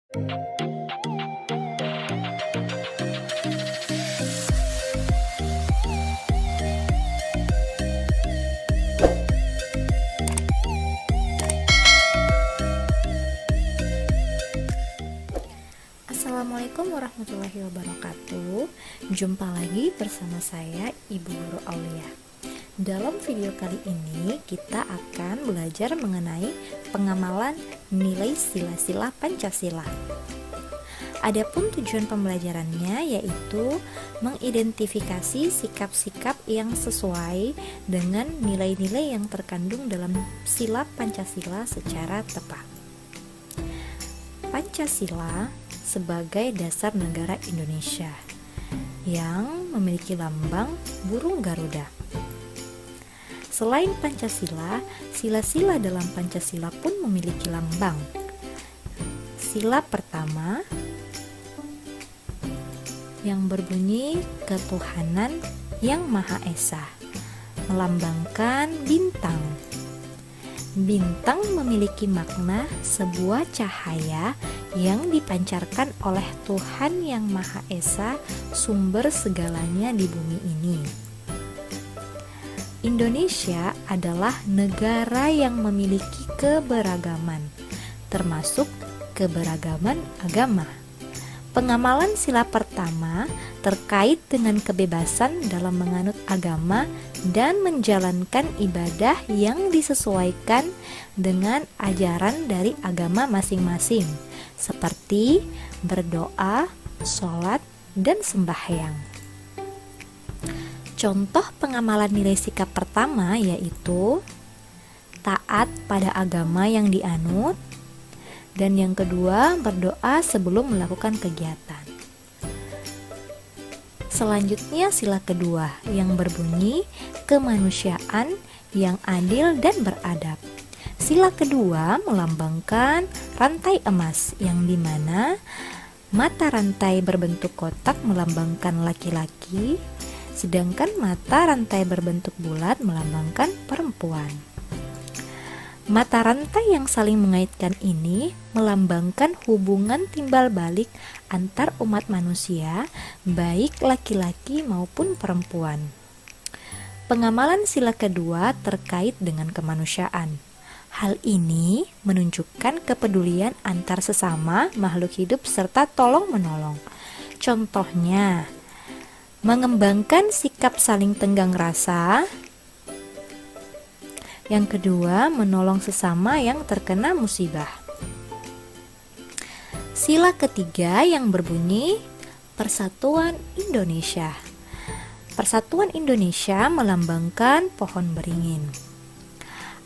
Assalamualaikum warahmatullahi wabarakatuh. Jumpa lagi bersama saya Ibu Guru Aulia. Dalam video kali ini kita akan belajar mengenai pengamalan nilai sila-sila Pancasila. Adapun tujuan pembelajarannya yaitu mengidentifikasi sikap-sikap yang sesuai dengan nilai-nilai yang terkandung dalam sila Pancasila secara tepat. Pancasila sebagai dasar negara Indonesia yang memiliki lambang burung Garuda. Selain Pancasila, sila-sila dalam Pancasila pun memiliki lambang. Sila pertama yang berbunyi ketuhanan yang Maha Esa, melambangkan bintang. Bintang memiliki makna sebuah cahaya yang dipancarkan oleh Tuhan yang Maha Esa, sumber segalanya di bumi ini. Indonesia adalah negara yang memiliki keberagaman, termasuk keberagaman agama. Pengamalan sila pertama terkait dengan kebebasan dalam menganut agama dan menjalankan ibadah yang disesuaikan dengan ajaran dari agama masing-masing, seperti berdoa, sholat, dan sembahyang. Contoh pengamalan nilai sikap pertama yaitu taat pada agama yang dianut, dan yang kedua berdoa sebelum melakukan kegiatan. Selanjutnya sila kedua yang berbunyi kemanusiaan yang adil dan beradab. Sila kedua melambangkan rantai emas yang dimana mata rantai berbentuk kotak melambangkan laki-laki, sedangkan mata rantai berbentuk bulat melambangkan perempuan. Mata rantai yang saling mengaitkan ini melambangkan hubungan timbal balik antar umat manusia, baik laki-laki maupun perempuan. Pengamalan sila kedua terkait dengan kemanusiaan. Hal ini menunjukkan kepedulian antar sesama makhluk hidup serta tolong-menolong. Contohnya, mengembangkan sikap saling tenggang rasa. Yang kedua, menolong sesama yang terkena musibah. Sila ketiga yang berbunyi Persatuan Indonesia. Persatuan Indonesia melambangkan pohon beringin.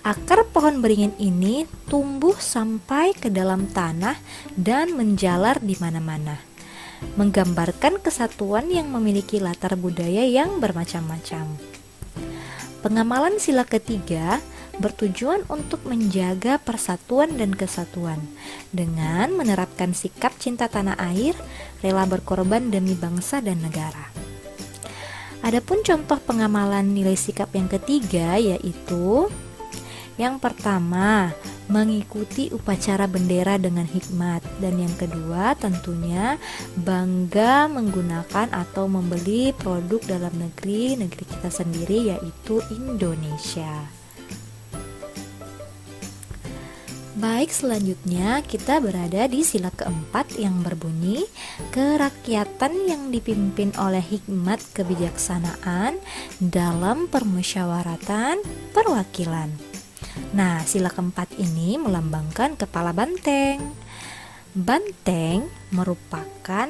Akar pohon beringin ini tumbuh sampai ke dalam tanah dan menjalar di mana-mana, menggambarkan kesatuan yang memiliki latar budaya yang bermacam-macam. Pengamalan sila ketiga bertujuan untuk menjaga persatuan dan kesatuan dengan menerapkan sikap cinta tanah air, rela berkorban demi bangsa dan negara. Adapun contoh pengamalan nilai sikap yang ketiga yaitu yang pertama, mengikuti upacara bendera dengan hikmat, dan yang kedua tentunya bangga menggunakan atau membeli produk dalam negeri kita sendiri yaitu Indonesia. Baik, selanjutnya kita berada di sila keempat yang berbunyi kerakyatan yang dipimpin oleh hikmat kebijaksanaan dalam permusyawaratan perwakilan. Nah, sila keempat ini melambangkan kepala banteng. Banteng merupakan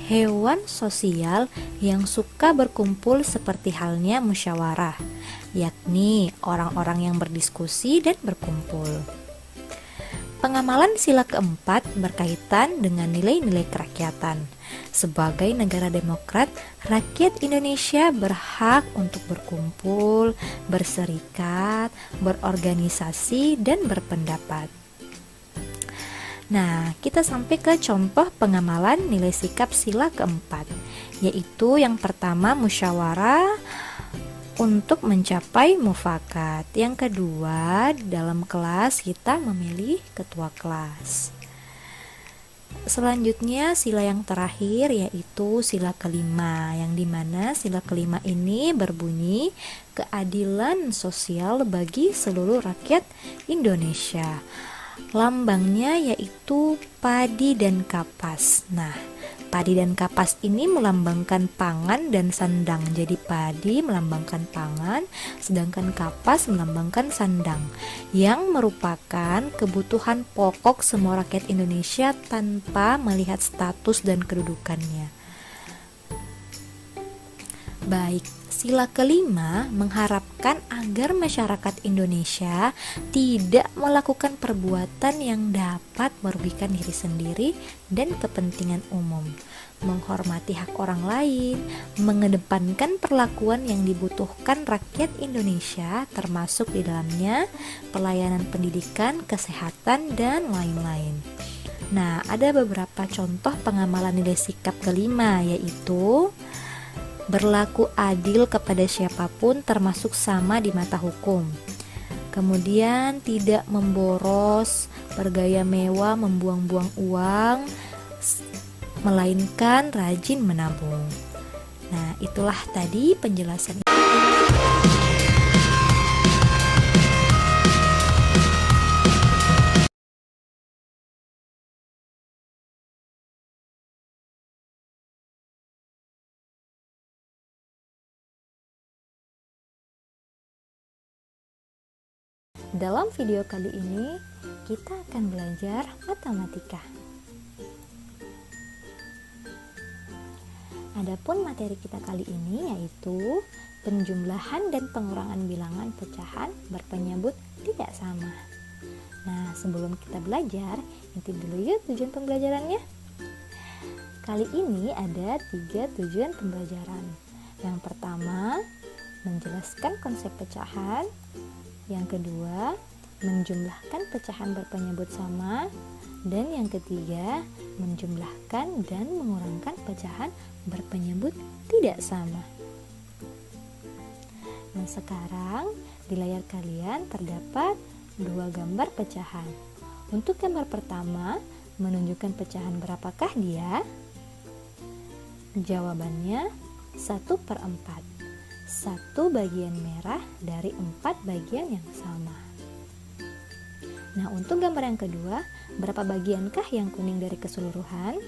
hewan sosial yang suka berkumpul seperti halnya musyawarah, yakni orang-orang yang berdiskusi dan berkumpul. Pengamalan sila keempat berkaitan dengan nilai-nilai kerakyatan. Sebagai negara demokrat, rakyat Indonesia berhak untuk berkumpul, berserikat, berorganisasi, dan berpendapat. Nah, kita sampai ke contoh pengamalan nilai sikap sila keempat, yaitu yang pertama musyawarah untuk mencapai mufakat. Yang kedua, dalam kelas kita memilih ketua kelas. Selanjutnya sila yang terakhir yaitu sila kelima, yang dimana sila kelima ini berbunyi keadilan sosial bagi seluruh rakyat Indonesia. Lambangnya yaitu padi dan kapas. Nah, padi dan kapas ini melambangkan pangan dan sandang. Jadi padi melambangkan pangan, sedangkan kapas melambangkan sandang, yang merupakan kebutuhan pokok semua rakyat Indonesia tanpa melihat status dan kedudukannya. Baik, sila kelima mengharapkan agar masyarakat Indonesia tidak melakukan perbuatan yang dapat merugikan diri sendiri dan kepentingan umum, menghormati hak orang lain, mengedepankan perlakuan yang dibutuhkan rakyat Indonesia, termasuk di dalamnya pelayanan pendidikan, kesehatan, dan lain-lain. Nah, ada beberapa contoh pengamalan nilai sikap kelima, yaitu berlaku adil kepada siapapun termasuk sama di mata hukum. Kemudian tidak memboros, bergaya mewah, membuang-buang uang, melainkan rajin menabung. Nah, itulah tadi penjelasan. Dalam video kali ini, kita akan belajar matematika. Adapun materi kita kali ini yaitu penjumlahan dan pengurangan bilangan pecahan berpenyebut tidak sama. Nah, sebelum kita belajar, intip dulu yuk tujuan pembelajarannya. Kali ini ada 3 tujuan pembelajaran. Yang pertama, menjelaskan konsep pecahan. Yang kedua, menjumlahkan pecahan berpenyebut sama. Dan yang ketiga, menjumlahkan dan mengurangkan pecahan berpenyebut tidak sama. Nah, sekarang di layar kalian terdapat 2 gambar pecahan. Untuk gambar pertama, menunjukkan pecahan berapakah dia? Jawabannya 1/4. 1 bagian merah dari 4 bagian yang sama. Nah, untuk gambar yang kedua, berapa bagiankah yang kuning dari keseluruhan?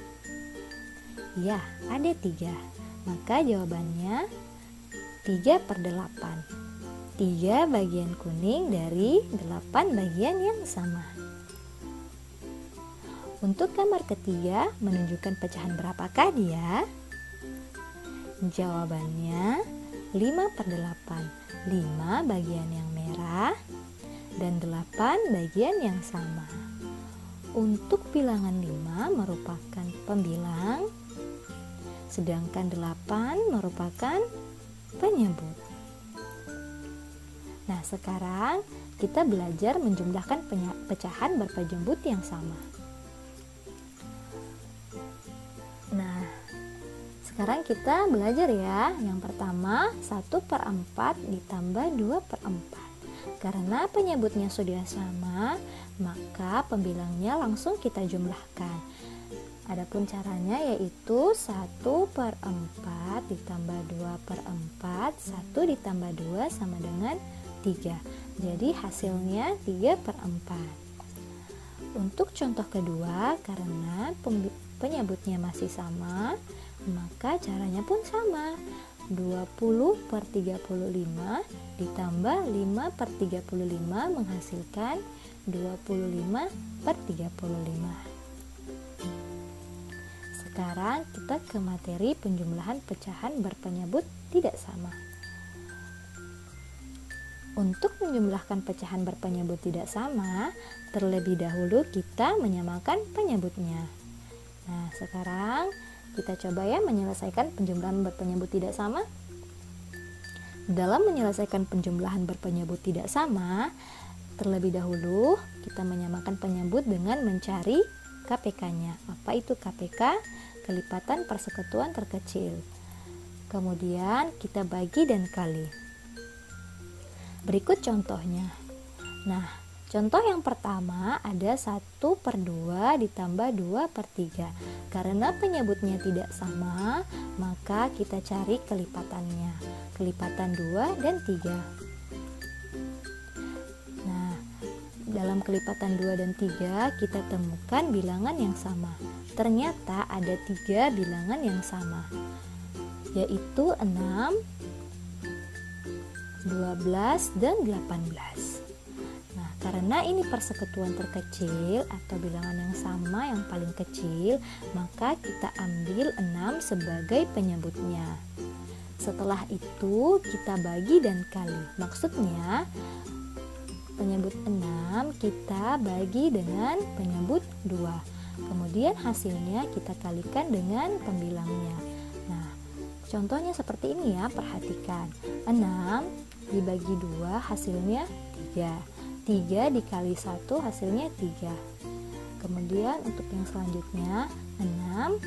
Ya, ada 3. Maka jawabannya 3/8. 3 bagian kuning dari 8 bagian yang sama. Untuk gambar ketiga, menunjukkan pecahan berapakah dia? Jawabannya 5/8. 5 bagian yang merah dan 8 bagian yang sama. Untuk bilangan 5 merupakan pembilang, sedangkan 8 merupakan penyebut. Nah, sekarang kita belajar menjumlahkan pecahan berpenyebut yang sama. Nah, sekarang kita belajar ya. Yang pertama, 1/4 ditambah 2/4. Karena penyebutnya sudah sama, maka pembilangnya langsung kita jumlahkan. Adapun caranya yaitu 1/4 ditambah 2/4, 1 ditambah 2 sama dengan 3. Jadi hasilnya 3/4. Untuk contoh kedua, karena penyebutnya masih sama, maka caranya pun sama. 20/35 ditambah 5/35 menghasilkan 25/35. Sekarang kita ke materi penjumlahan pecahan berpenyebut tidak sama. Untuk menjumlahkan pecahan berpenyebut tidak sama, terlebih dahulu kita menyamakan penyebutnya. Nah, sekarang kita coba ya menyelesaikan penjumlahan berpenyebut tidak sama. Dalam menyelesaikan penjumlahan berpenyebut tidak sama, terlebih dahulu kita menyamakan penyebut dengan mencari KPK-nya. Apa itu KPK? Kelipatan persekutuan terkecil. Kemudian kita bagi dan kali. Berikut contohnya. Nah, Contoh yang pertama ada 1/2 ditambah 2/3. Karena penyebutnya tidak sama, maka kita cari kelipatannya. Kelipatan 2 dan 3. Nah, dalam kelipatan 2 dan 3 kita temukan bilangan yang sama. Ternyata ada 3 bilangan yang sama, yaitu 6, 12, dan 18. Nah, karena ini persekutuan terkecil atau bilangan yang sama yang paling kecil, maka kita ambil 6 sebagai penyebutnya. Setelah itu kita bagi dan kali. Maksudnya penyebut 6 kita bagi dengan penyebut 2. Kemudian hasilnya kita kalikan dengan pembilangnya. Nah, contohnya seperti ini ya, perhatikan. 6 dibagi 2 hasilnya 3. 3 dikali 1 hasilnya 3. Kemudian untuk yang selanjutnya 6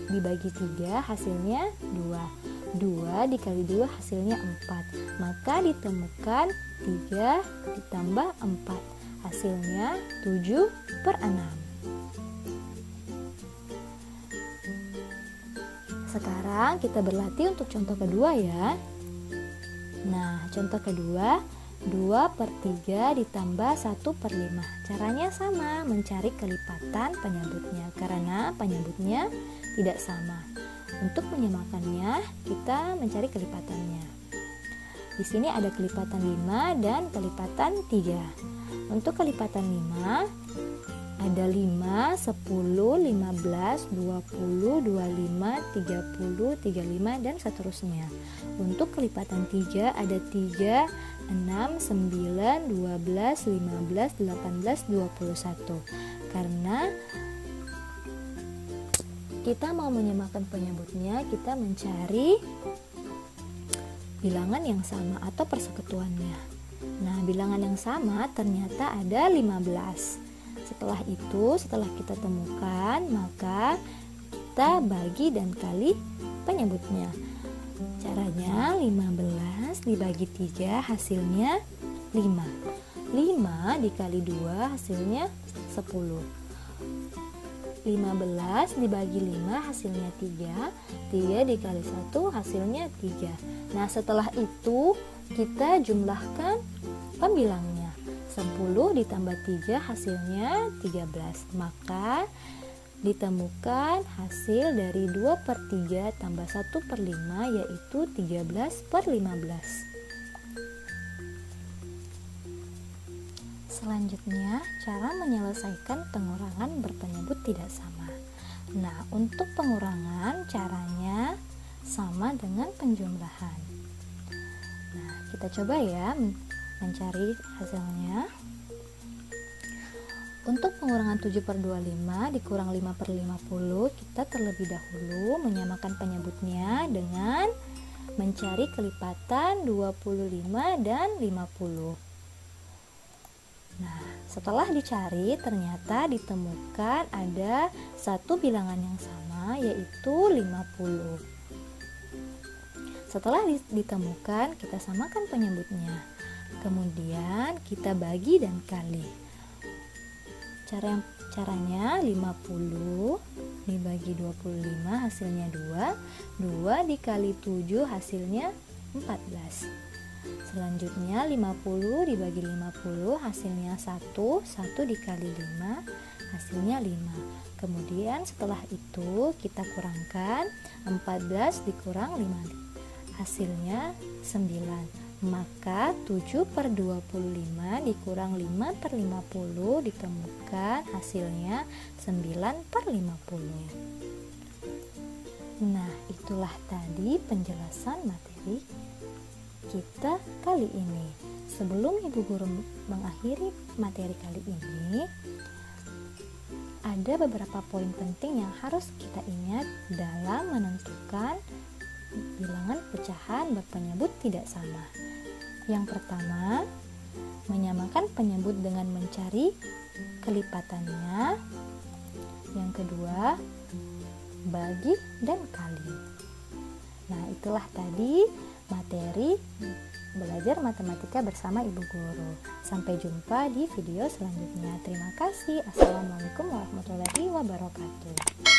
dibagi 3 hasilnya 2. 2 dikali 2 hasilnya 4. Maka ditemukan 3 ditambah 4 hasilnya 7/6. Sekarang kita berlatih untuk contoh kedua ya. Nah, contoh kedua 2/3 ditambah 1/5. Caranya sama, mencari kelipatan penyebutnya karena penyebutnya tidak sama. Untuk menyamakannya, kita mencari kelipatannya. Di sini ada kelipatan 5 dan kelipatan 3. Untuk kelipatan 5 ada 5, 10, 15, 20, 25, 30, 35, dan seterusnya. Untuk kelipatan 3 ada 3, 6, 9, 12, 15, 18, 21. Karena kita mau menyamakan penyebutnya, kita mencari bilangan yang sama atau persekutuannya. Nah, bilangan yang sama ternyata ada 15. Setelah itu, setelah kita temukan, maka kita bagi dan kali penyebutnya. Caranya 15 dibagi 3 hasilnya 5. 5 dikali 2 hasilnya 10. 15 dibagi 5 hasilnya 3. 3 dikali 1 hasilnya 3. Nah, setelah itu kita jumlahkan pembilangnya. 10 ditambah 3 hasilnya 13. Maka ditemukan hasil dari 2/3 tambah 1/5 yaitu 13/15. Selanjutnya, cara menyelesaikan pengurangan berpenyebut tidak sama. Nah, untuk pengurangan caranya sama dengan penjumlahan. Nah, kita coba ya mencari hasilnya. Untuk pengurangan 7/25 dikurang 5/50, kita terlebih dahulu menyamakan penyebutnya dengan mencari kelipatan 25 dan 50. Nah, setelah dicari ternyata ditemukan ada satu bilangan yang sama yaitu 50. Setelah ditemukan, kita samakan penyebutnya. Kemudian kita bagi dan kali. Caranya 50 dibagi 25 hasilnya 2. 2 dikali 7 hasilnya 14. Selanjutnya 50 dibagi 50 hasilnya 1. 1 dikali 5 hasilnya 5. Kemudian setelah itu kita kurangkan 14 dikurang 5 hasilnya 9. Maka 7/25 dikurang 5/50 ditemukan hasilnya 9/50. Nah, itulah tadi penjelasan materi kita kali ini. Sebelum Ibu Guru mengakhiri materi kali ini, ada beberapa poin penting yang harus kita ingat dalam menentukan bilangan pecahan berpenyebut tidak sama. Yang pertama, menyamakan penyebut dengan mencari kelipatannya. Yang kedua, bagi dan kali. Nah, itulah tadi materi belajar matematika bersama Ibu Guru. Sampai jumpa di video selanjutnya. Terima kasih. Assalamualaikum warahmatullahi wabarakatuh.